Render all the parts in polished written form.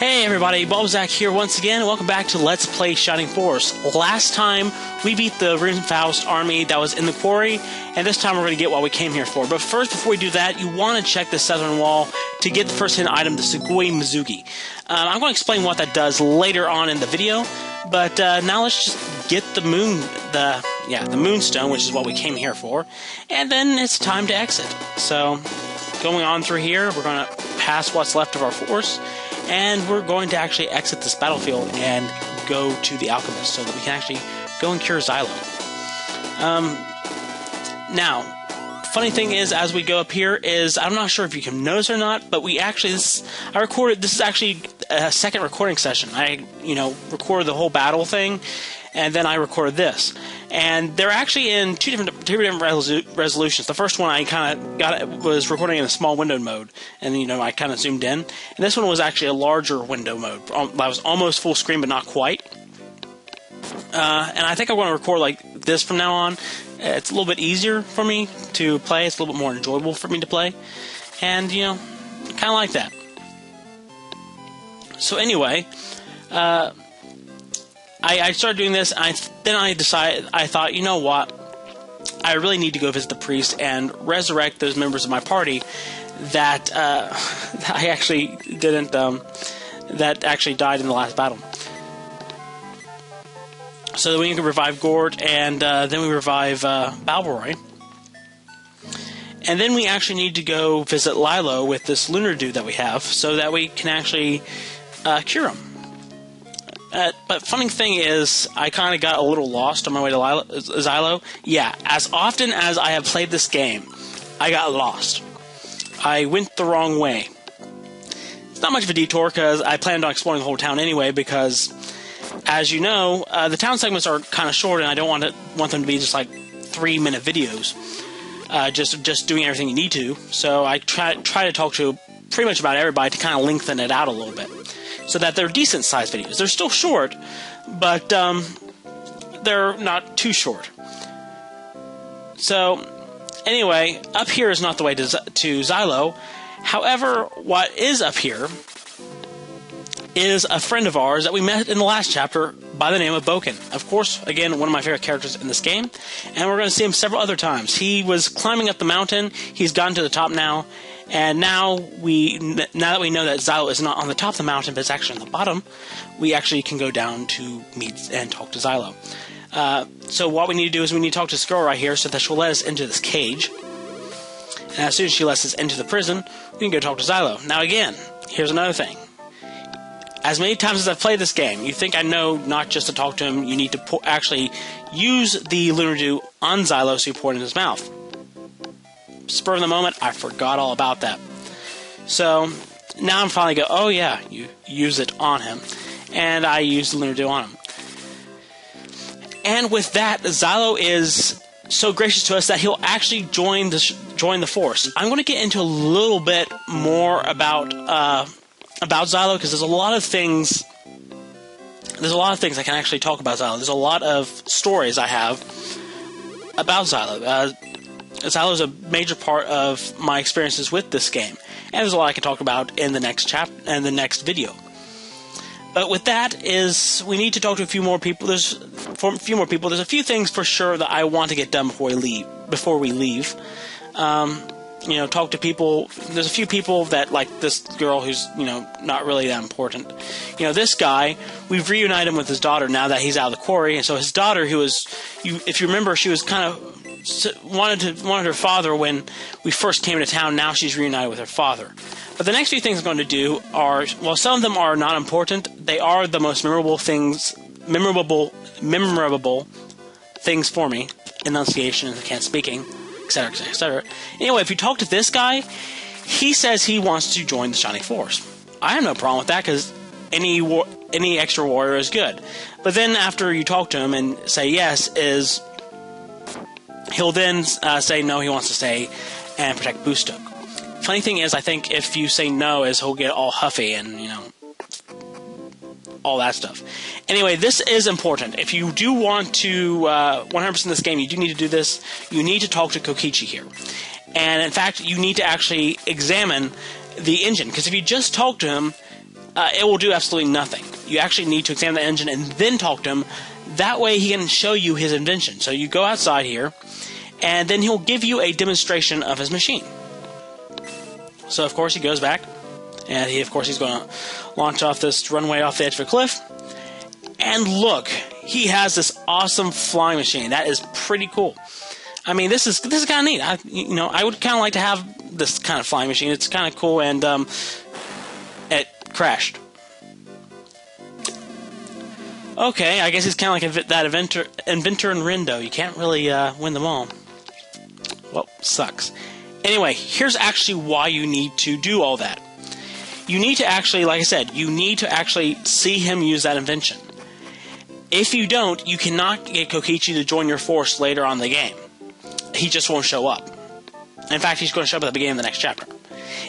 Hey everybody, Bulbazak here once again, and welcome back to Let's Play Shining Force. Last time, we beat the Runfaust army that was in the quarry, and this time we're going to get what we came here for. But first, before we do that, you want to check the southern wall to get the first hidden item, the Sugoi Mizugi. I'm going to explain what that does later on in the video, but now let's just get the moonstone, which is what we came here for, and then it's time to exit. So, going on through here, we're going to pass what's left of our force, and we're going to actually exit this battlefield and go to the Alchemist so that we can actually go and cure Zylo. Now, funny thing is, as we go up here, is I'm not sure if you can notice or not, but we actually this is actually a second recording session. I recorded the whole battle thing, and then I recorded this. And they're actually in two different resolutions. The first one I kind of was recording in a small windowed mode, and I kind of zoomed in. And this one was actually a larger window mode. That was almost full screen, but not quite. And I think I want to record like this from now on. It's a little bit easier for me to play. It's a little bit more enjoyable for me to play, and kind of like that. So anyway. I started doing this, and then I thought, you know what, I really need to go visit the priest and resurrect those members of my party that I actually didn't, that actually died in the last battle. So that we can revive Gort, and then we revive Balboroy. And then we actually need to go visit Zylo with this Lunar Dew that we have, so that we can actually cure him. But funny thing is, I kind of got a little lost on my way to Zylo. Yeah, as often as I have played this game, I got lost. I went the wrong way. It's not much of a detour, because I planned on exploring the whole town anyway, because, as you know, the town segments are kind of short, and I don't want them to be just like 3-minute videos, just doing everything you need to. So I try to talk to pretty much about everybody to kind of lengthen it out a little bit, so that they're decent-sized videos. They're still short, but they're not too short. So, anyway, up here is not the way to Zylo. However, what is up here is a friend of ours that we met in the last chapter by the name of Boken. Of course, again, one of my favorite characters in this game, and we're going to see him several other times. He was climbing up the mountain. He's gotten to the top now. And now that we know that Zylo is not on the top of the mountain, but it's actually on the bottom, we actually can go down to meet and talk to Zylo. So what we need to do is we need to talk to this girl right here so that she'll let us into this cage. And as soon as she lets us into the prison, we can go talk to Zylo. Now again, here's another thing. As many times as I've played this game, you think I know not just to talk to him, you need to actually use the Lunar Dew on Zylo so you pour it in his mouth. Spur of the moment, I forgot all about that. So now I'm finally go, oh yeah, you use it on him. And I use the Lunar Dew on him. And with that, Zylo is so gracious to us that he'll actually join the force. I'm going to get into a little bit more about Zylo, because there's a lot of things I can actually talk about Zylo. There's a lot of stories I have about Zylo. Zylo is a major part of my experiences with this game, and there's a lot I can talk about in the next chapter and the next video. But with that is, we need to talk to a few more people. There's a few things for sure that I want to get done before we leave. Talk to people. There's a few people that, like this girl who's, not really that important. This guy, we've reunited him with his daughter now that he's out of the quarry, and so his daughter, who was, if you remember, she was kind of wanted her father when we first came to town. Now she's reunited with her father. But the next few things I'm going to do are, well, some of them are not important. They are the most memorable things for me. Enunciation, can't speaking, etc., etc., etc. Anyway, if you talk to this guy, he says he wants to join the Shining Force. I have no problem with that, because any extra warrior is good. But then after you talk to him and say yes, he'll then say no, he wants to stay and protect Boostuk. Funny thing is, I think if you say no, he'll get all huffy and, all that stuff. Anyway, this is important. If you do want to 100% this game, you do need to do this. You need to talk to Kokichi here. And in fact, you need to actually examine the engine, because if you just talk to him, it will do absolutely nothing. You actually need to examine the engine and then talk to him. That way he can show you his invention. So you go outside here, and then he'll give you a demonstration of his machine. So, of course, he goes back, and he's going to launch off this runway off the edge of a cliff. And look, he has this awesome flying machine. That is pretty cool. I mean, this is kind of neat. I would kind of like to have this kind of flying machine. It's kind of cool, and it crashed. Okay, I guess he's kind of like that inventor in Rendo. You can't really win them all. Well, sucks. Anyway, here's actually why you need to do all that. You need to actually, like I said, you need to actually see him use that invention. If you don't, you cannot get Kokichi to join your force later on in the game. He just won't show up. In fact, he's going to show up at the beginning of the next chapter.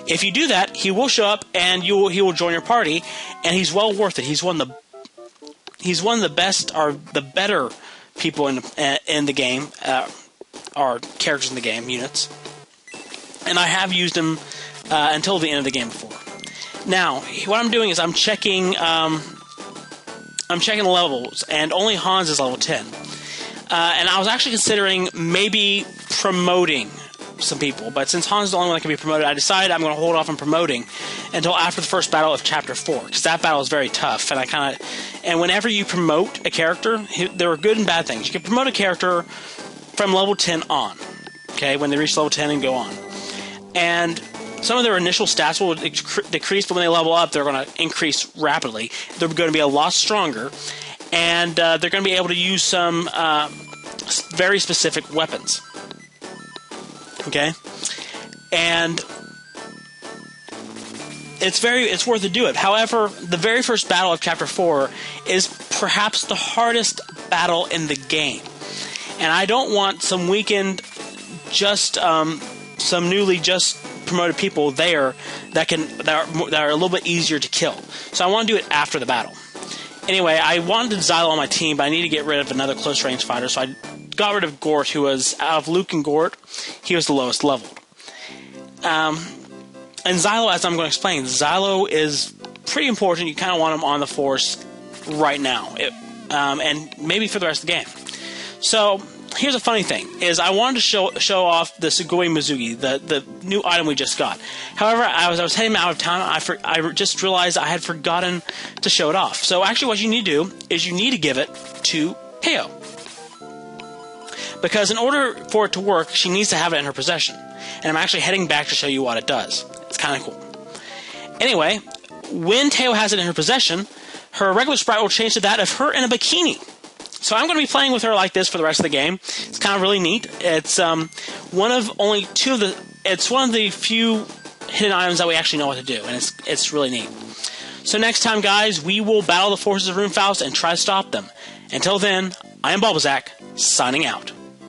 If you do that, he will show up and he will join your party, and he's well worth it. He's one of the best, or the better people in the game, or characters in the game, units. And I have used him until the end of the game before. Now, what I'm doing is I'm checking levels, and only Hans is level 10. And I was actually considering maybe promoting some people, but since Hans is the only one that can be promoted, I decided I'm going to hold off on promoting until after the first battle of Chapter 4, because that battle is very tough, and whenever you promote a character, there are good and bad things. You can promote a character from level 10 on, okay, when they reach level 10 and go on. And some of their initial stats will decrease, but when they level up, they're going to increase rapidly. They're going to be a lot stronger, and they're going to be able to use some very specific weapons. Okay? And it's worth to do it. However, the very first battle of Chapter 4 is perhaps the hardest battle in the game. And I don't want some weakened, some newly just promoted people there that are a little bit easier to kill. So I want to do it after the battle. Anyway, I wanted Zylo on my team, but I need to get rid of another close range fighter, so I got rid of Gort, who was, out of Luke and Gort, he was the lowest leveled. And Zylo, as I'm going to explain, Zylo is pretty important. You kind of want him on the force right now, and maybe for the rest of the game. So here's a funny thing, is I wanted to show off the Sugoi Mizugi, the new item we just got. However, I was heading out of town, I just realized I had forgotten to show it off. So actually what you need to do is you need to give it to Teo. Because in order for it to work, she needs to have it in her possession. And I'm actually heading back to show you what it does. It's kind of cool. Anyway, when Teo has it in her possession, her regular sprite will change to that of her in a bikini. So I'm going to be playing with her like this for the rest of the game. It's kind of really neat. It's one of the few hidden items that we actually know what to do, and it's really neat. So next time, guys, we will battle the forces of Runefaust and try to stop them. Until then, I am Bulbazak, signing out.